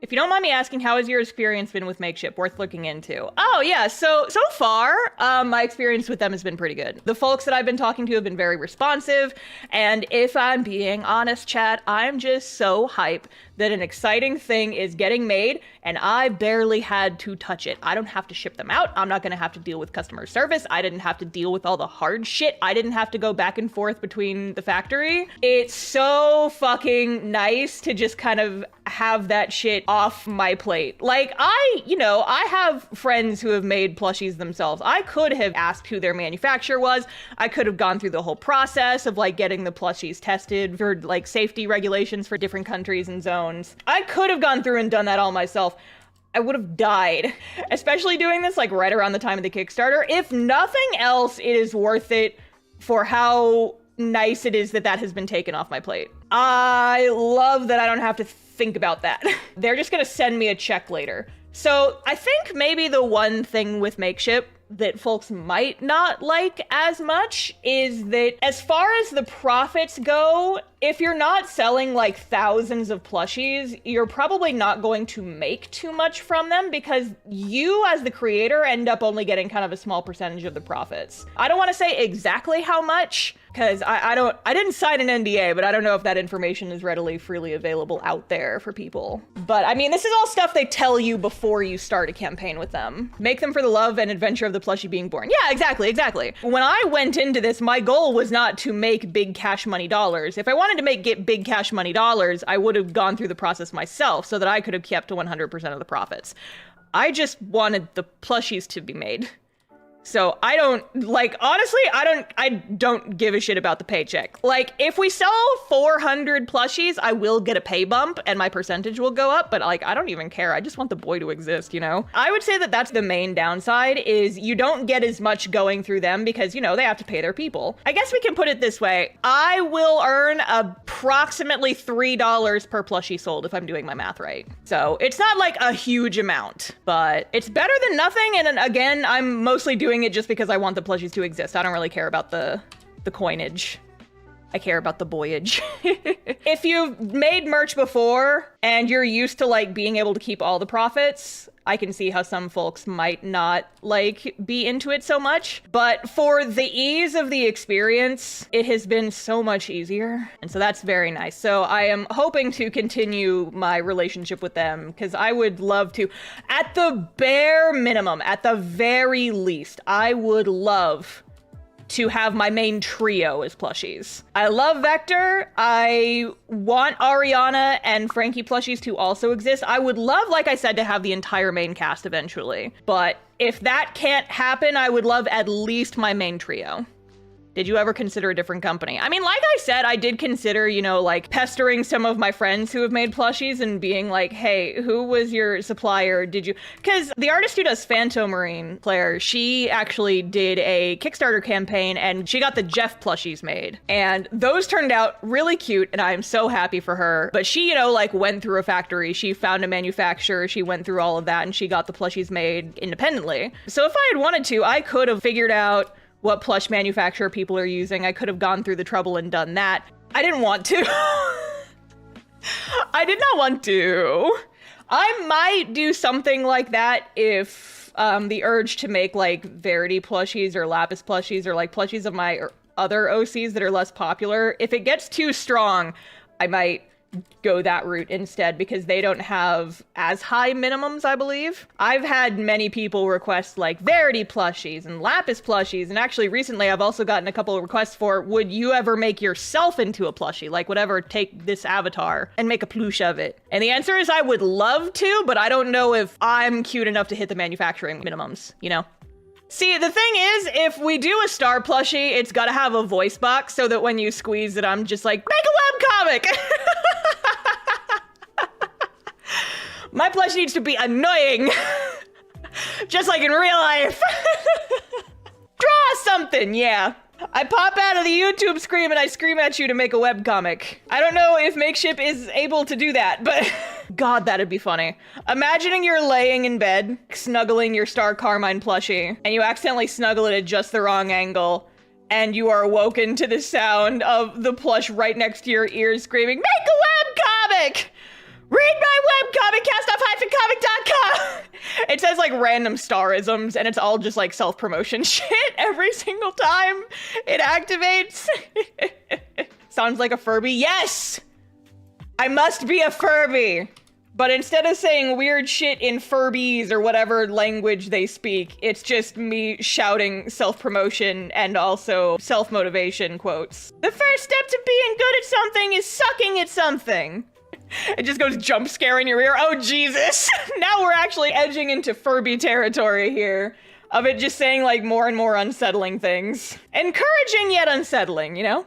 If you don't mind me asking, how has your experience been with Makeship? Worth looking into. Oh yeah, so far, my experience with them has been pretty good. The folks that I've been talking to have been very responsive, and if I'm being honest, chat, I'm just so hype that an exciting thing is getting made, and I barely had to touch it. I don't have to ship them out. I'm not gonna have to deal with customer service. I didn't have to deal with all the hard shit. I didn't have to go back and forth between the factory. It's so fucking nice to just kind of have that shit off my plate. Like, I have friends who have made plushies themselves. I could have asked who their manufacturer was. I could have gone through the whole process of like getting the plushies tested for like safety regulations for different countries and zones. I could have gone through and done that all myself. I would have died, especially doing this like right around the time of the Kickstarter. If nothing else, it is worth it for how nice it is that that has been taken off my plate. I love that I don't have to think about that. They're just gonna send me a check later. So I think maybe the one thing with Makeship that folks might not like as much is that as far as the profits go, if you're not selling like thousands of plushies, you're probably not going to make too much from them because you as the creator end up only getting kind of a small percentage of the profits. I don't want to say exactly how much because I didn't sign an NDA, but I don't know if that information is readily freely available out there for people. But I mean, this is all stuff they tell you before you start a campaign with them. Make them for the love and adventure of the plushie being born. Yeah, exactly. When I went into this, my goal was not to make big cash money dollars. If I wanted to get big cash money dollars, I would have gone through the process myself so that I could have kept to 100% of the profits. I just wanted the plushies to be made. So I don't, like, honestly, I don't give a shit about the paycheck. Like, if we sell 400 plushies, I will get a pay bump and my percentage will go up, but like, I don't even care. I just want the boy to exist, you know? I would say that that's the main downside is you don't get as much going through them because, you know, they have to pay their people. I guess we can put it this way. I will earn approximately $3 per plushie sold if I'm doing my math right. So it's not like a huge amount, but it's better than nothing. And again, I'm mostly doing it just because I want the plushies to exist. I don't really care about the coinage. I care about the boyage. If you've made merch before and you're used to like being able to keep all the profits, I can see how some folks might not like be into it so much. But for the ease of the experience, it has been so much easier. And so that's very nice. So I am hoping to continue my relationship with them because I would love to, at the bare minimum, at the very least, I would love to have my main trio as plushies. I love Vector. I want Ariana and Frankie plushies to also exist. I would love, like I said, to have the entire main cast eventually. But if that can't happen, I would love at least my main trio. Did you ever consider a different company? I mean, like I said, I did consider, you know, like pestering some of my friends who have made plushies and being like, hey, who was your supplier? Did you? Because the artist who does Phantom Marine, Claire, she actually did a Kickstarter campaign and she got the Jeff plushies made. And those turned out really cute and I'm so happy for her. But she, you know, like went through a factory. She found a manufacturer. She went through all of that and she got the plushies made independently. So if I had wanted to, I could have figured out what plush manufacturer people are using. I could have gone through the trouble and done that. I didn't want to. I did not want to. I might do something like that if the urge to make like Verity plushies or Lapis plushies or like plushies of my other OCs that are less popular, if it gets too strong, I might go that route instead because they don't have as high minimums, I believe. I've had many people request like Verity plushies and Lapis plushies, and actually recently I've also gotten a couple of requests for, would you ever make yourself into a plushie? Like, whatever, take this avatar and make a plush of it. And the answer is I would love to, but I don't know if I'm cute enough to hit the manufacturing minimums, you know? See, the thing is, if we do a star plushie, it's gotta have a voice box so that when you squeeze it, I'm just like, make a webcomic! My plush needs to be annoying, just like in real life. Draw something, yeah. I pop out of the YouTube screen and I scream at you to make a webcomic. I don't know if Makeship is able to do that, but God, that'd be funny. Imagining you're laying in bed, snuggling your Star Carmine plushie, and you accidentally snuggle it at just the wrong angle, and you are awoken to the sound of the plush right next to your ears screaming, make a webcomic! Read my webcomic, cast off says like random starisms, and it's all just like self-promotion shit every single time it activates. Sounds like a Furby. Yes! I must be a Furby! But instead of saying weird shit in Furbies or whatever language they speak, it's just me shouting self-promotion and also self-motivation quotes. The first step to being good at something is sucking at something. It just goes jump scare in your ear. Oh, Jesus. Now we're actually edging into Furby territory here. Of it just saying like more and more unsettling things. Encouraging yet unsettling, you know?